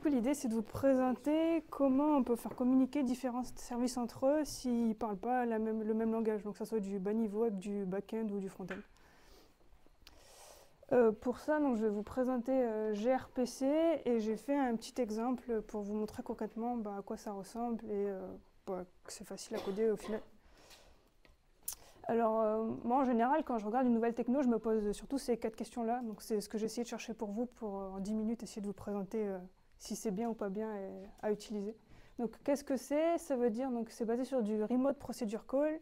L'idée, c'est de vous présenter comment on peut faire communiquer différents services entre eux s'ils ne parlent pas le même langage, donc que ce soit du bas niveau avec du back-end ou du front-end. Pour ça, donc, je vais vous présenter gRPC et j'ai fait un petit exemple pour vous montrer concrètement à quoi ça ressemble et que c'est facile à coder au final. Alors, moi en général, quand je regarde une nouvelle techno, je me pose surtout ces 4 questions-là. Donc c'est ce que j'ai essayé de chercher pour vous pour en 10 minutes essayer de vous présenter si c'est bien ou pas bien à utiliser. Donc qu'est-ce que c'est? Ça veut dire que c'est basé sur du Remote Procedure Call.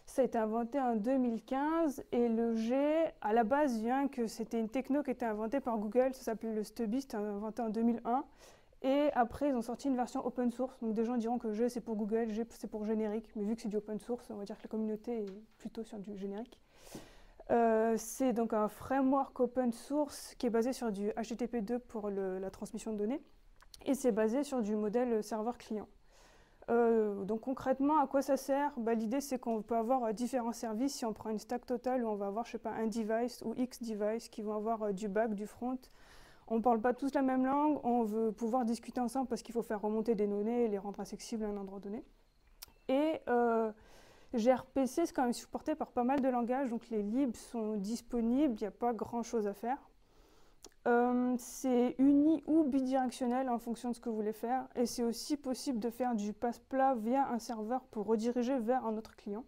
Ça a été inventé en 2015 et le G, à la base, vient que c'était une techno qui a été inventée par Google. Ça s'appelait le Stubby, c'était inventé en 2001. Et après, ils ont sorti une version open source. Donc des gens diront que G c'est pour Google, G c'est pour générique. Mais vu que c'est du open source, on va dire que la communauté est plutôt sur du générique. C'est donc un framework open source qui est basé sur du HTTP2 pour la transmission de données. Et c'est basé sur du modèle serveur-client. Donc concrètement, à quoi ça sert? L'idée, c'est qu'on peut avoir différents services. Si on prend une stack totale où on va avoir, je sais pas, un device ou X device qui vont avoir du back, du front. On ne parle pas tous la même langue, on veut pouvoir discuter ensemble parce qu'il faut faire remonter des données et les rendre accessibles à un endroit donné. Et gRPC, c'est quand même supporté par pas mal de langages, donc les libs sont disponibles, il n'y a pas grand-chose à faire. C'est uni ou bidirectionnel en fonction de ce que vous voulez faire, et c'est aussi possible de faire du passe-plat via un serveur pour rediriger vers un autre client.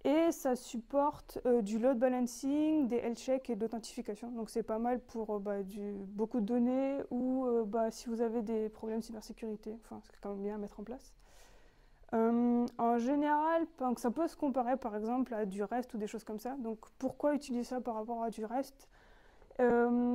Et ça supporte du load balancing, des health checks et de l'authentification. Donc c'est pas mal pour beaucoup de données ou si vous avez des problèmes de cybersécurité. Enfin, c'est quand même bien à mettre en place. En général, donc ça peut se comparer par exemple à du REST ou des choses comme ça. Donc pourquoi utiliser ça par rapport à du REST?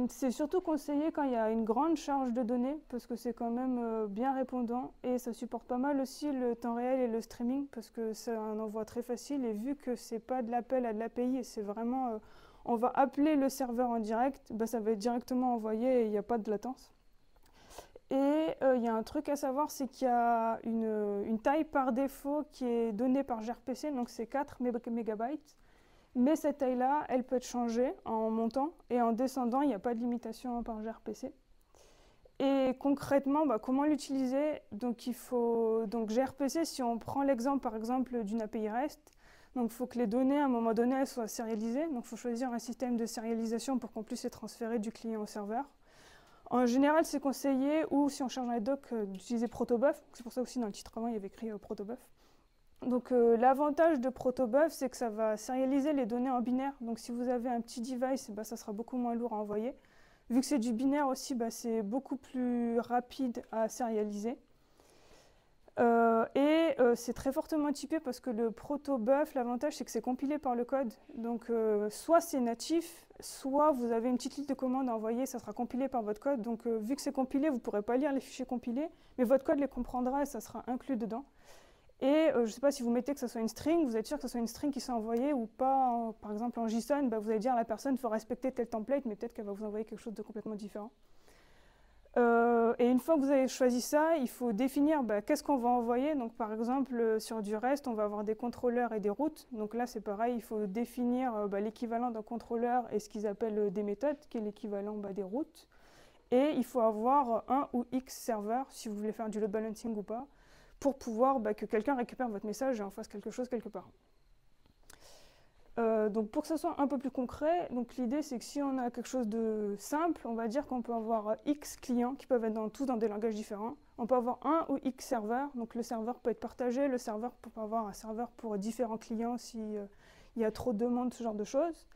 C'est surtout conseillé quand il y a une grande charge de données parce que c'est quand même bien répondant et ça supporte pas mal aussi le temps réel et le streaming parce que c'est un envoi très facile et vu que c'est pas de l'appel à de l'API et c'est vraiment on va appeler le serveur en direct, ça va être directement envoyé et il n'y a pas de latence. Et il y a un truc à savoir, c'est qu'il y a une taille par défaut qui est donnée par gRPC, donc c'est 4 MB. Mais cette taille-là, elle peut être changée en montant et en descendant, il n'y a pas de limitation par gRPC. Et concrètement, comment l'utiliser? Donc gRPC, si on prend l'exemple par exemple d'une API REST, donc il faut que les données à un moment donné elles soient sérialisées. Donc il faut choisir un système de sérialisation pour qu'on puisse les transférer du client au serveur. En général, c'est conseillé, ou si on charge dans les docs, d'utiliser Protobuf. C'est pour ça aussi dans le titre avant, il y avait écrit Protobuf. Donc l'avantage de Protobuf, c'est que ça va sérialiser les données en binaire. Donc si vous avez un petit device, ça sera beaucoup moins lourd à envoyer. Vu que c'est du binaire aussi, c'est beaucoup plus rapide à sérialiser. C'est très fortement typé parce que le Protobuf, l'avantage c'est que c'est compilé par le code. Donc soit c'est natif, soit vous avez une petite liste de commandes à envoyer, ça sera compilé par votre code. Donc vu que c'est compilé, vous ne pourrez pas lire les fichiers compilés, mais votre code les comprendra et ça sera inclus dedans. Et je ne sais pas si vous mettez que ce soit une string, vous êtes sûr que ce soit une string qui soit envoyée ou pas. Par exemple en JSON, vous allez dire à la personne qu'il faut respecter tel template, mais peut-être qu'elle va vous envoyer quelque chose de complètement différent. Et une fois que vous avez choisi ça, il faut définir qu'est-ce qu'on va envoyer. Donc par exemple, sur du REST, on va avoir des contrôleurs et des routes. Donc là, c'est pareil, il faut définir l'équivalent d'un contrôleur et ce qu'ils appellent des méthodes, qui est l'équivalent des routes. Et il faut avoir un ou X serveurs, si vous voulez faire du load balancing ou pas, pour pouvoir que quelqu'un récupère votre message et en fasse quelque chose quelque part. Donc pour que ça soit un peu plus concret, l'idée c'est que si on a quelque chose de simple, on va dire qu'on peut avoir X clients qui peuvent être tous dans des langages différents. On peut avoir un ou X serveurs, donc le serveur peut être partagé, le serveur peut avoir un serveur pour différents clients s'il y a trop de demandes, ce genre de choses.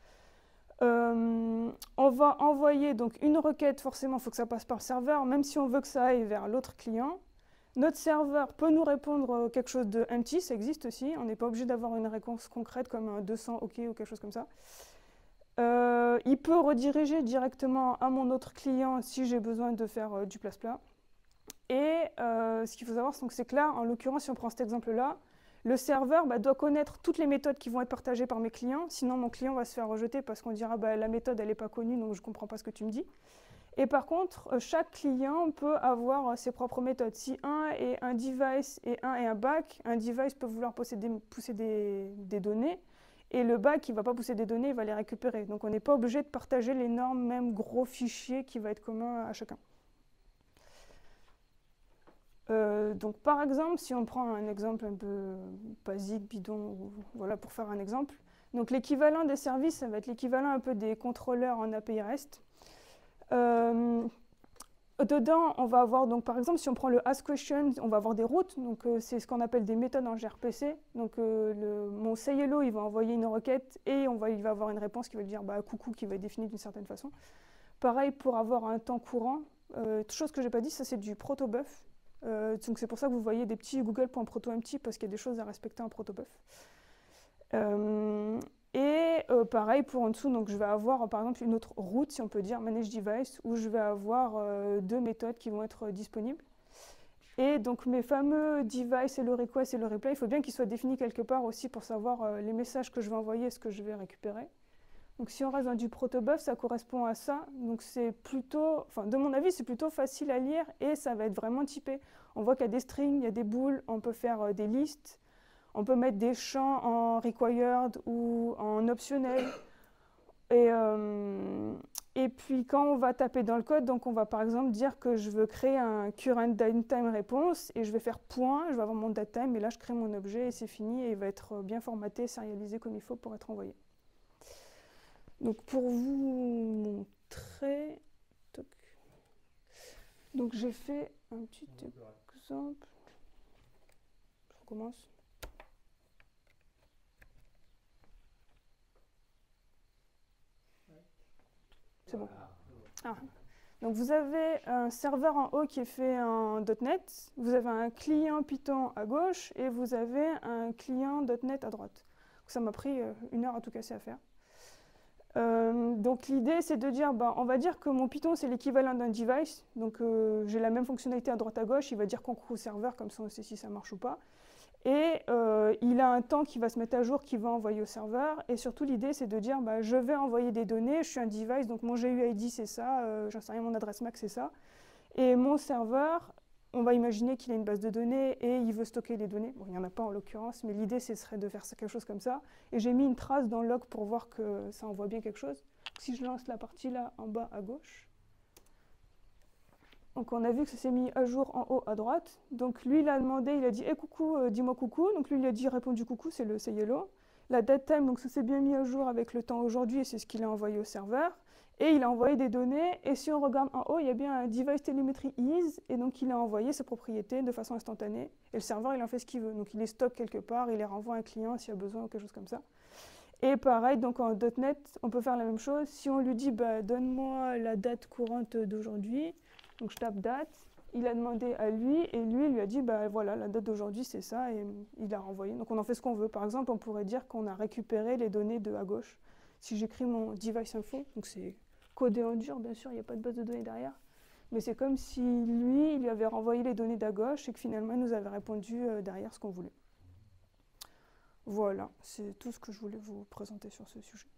On va envoyer donc une requête, forcément il faut que ça passe par le serveur, même si on veut que ça aille vers l'autre client. Notre serveur peut nous répondre quelque chose de empty, ça existe aussi. On n'est pas obligé d'avoir une réponse concrète comme un 200 OK ou quelque chose comme ça. Il peut rediriger directement à mon autre client si j'ai besoin de faire du place-plat. Et ce qu'il faut savoir, c'est que là, en l'occurrence, si on prend cet exemple-là, le serveur doit connaître toutes les méthodes qui vont être partagées par mes clients. Sinon, mon client va se faire rejeter parce qu'on dira la méthode, elle n'est pas connue, donc je ne comprends pas ce que tu me dis. Et par contre, chaque client peut avoir ses propres méthodes. Si un est un device et un est un back, un device peut vouloir pousser des données et le back, il ne va pas pousser des données, il va les récupérer. Donc on n'est pas obligé de partager l'énorme, même gros fichier qui va être commun à chacun. Donc par exemple, si on prend un exemple un peu basique, bidon, voilà, pour faire un exemple, donc l'équivalent des services, ça va être l'équivalent un peu des contrôleurs en API REST. Dedans, on va avoir, donc par exemple, si on prend le askQuestion, on va avoir des routes, donc c'est ce qu'on appelle des méthodes en gRPC. Donc mon sayHello, il va envoyer une requête et il va avoir une réponse qui va lui dire bah, coucou, qui va être définie d'une certaine façon. Pareil pour avoir un temps courant. Chose que je n'ai pas dit, ça c'est du protobuf. Donc c'est pour ça que vous voyez des petits google.protoempty parce qu'il y a des choses à respecter en protobuf. Pareil pour en dessous, donc je vais avoir par exemple une autre route, si on peut dire, manage device, où je vais avoir deux méthodes qui vont être disponibles. Et donc mes fameux device et le request et le replay, il faut bien qu'ils soient définis quelque part aussi pour savoir les messages que je vais envoyer et ce que je vais récupérer. Donc si on reste dans du protobuf, ça correspond à ça. Donc c'est plutôt, enfin de mon avis, c'est plutôt facile à lire et ça va être vraiment typé. On voit qu'il y a des strings, il y a des booles, on peut faire des listes. On peut mettre des champs en required ou en optionnel. Et puis quand on va taper dans le code, donc on va par exemple dire que je veux créer un current datetime réponse et je vais faire point, je vais avoir mon datetime et là je crée mon objet et c'est fini et il va être bien formaté, sérialisé comme il faut pour être envoyé. Donc pour vous montrer, donc j'ai fait un petit exemple. Je recommence. C'est bon. Ah. Donc vous avez un serveur en haut qui est fait en .NET, vous avez un client Python à gauche et vous avez un client .NET à droite. Donc ça m'a pris 1 heure à tout casser à faire. Donc l'idée c'est de dire, on va dire que mon Python c'est l'équivalent d'un device, donc j'ai la même fonctionnalité à droite à gauche, il va dire concours au serveur, comme ça on sait si ça marche ou pas. Et il a un temps qui va se mettre à jour, qui va envoyer au serveur. Et surtout, l'idée, c'est de dire, je vais envoyer des données, je suis un device, donc mon GUID, c'est ça, j'en sais rien, mon adresse MAC, c'est ça. Et mon serveur, on va imaginer qu'il a une base de données et il veut stocker des données. Bon, il n'y en a pas en l'occurrence, mais l'idée, ce serait de faire quelque chose comme ça. Et j'ai mis une trace dans le log pour voir que ça envoie bien quelque chose. Si je lance la partie là, en bas à gauche, donc on a vu que ça s'est mis à jour en haut à droite. Donc lui, il a demandé, il a dit hey, coucou, dis-moi coucou. Donc lui, il a dit répondu coucou, c'est le sayHello. La datetime, donc ça s'est bien mis à jour avec le temps aujourd'hui et c'est ce qu'il a envoyé au serveur. Et il a envoyé des données. Et si on regarde en haut, il y a bien un device telemetry is. Et donc il a envoyé ses propriétés de façon instantanée. Et le serveur, il en fait ce qu'il veut. Donc il les stocke quelque part, il les renvoie à un client s'il y a besoin ou quelque chose comme ça. Et pareil, donc en .NET, on peut faire la même chose. Si on lui dit donne-moi la date courante d'aujourd'hui. Donc je tape date, il a demandé à lui et lui, il lui a dit voilà, la date d'aujourd'hui c'est ça et il a renvoyé. Donc on en fait ce qu'on veut. Par exemple, on pourrait dire qu'on a récupéré les données de à gauche. Si j'écris mon device info, donc c'est codé en dur, bien sûr, il n'y a pas de base de données derrière. Mais c'est comme si lui, il lui avait renvoyé les données d'à gauche et que finalement il nous avait répondu derrière ce qu'on voulait. Voilà, c'est tout ce que je voulais vous présenter sur ce sujet.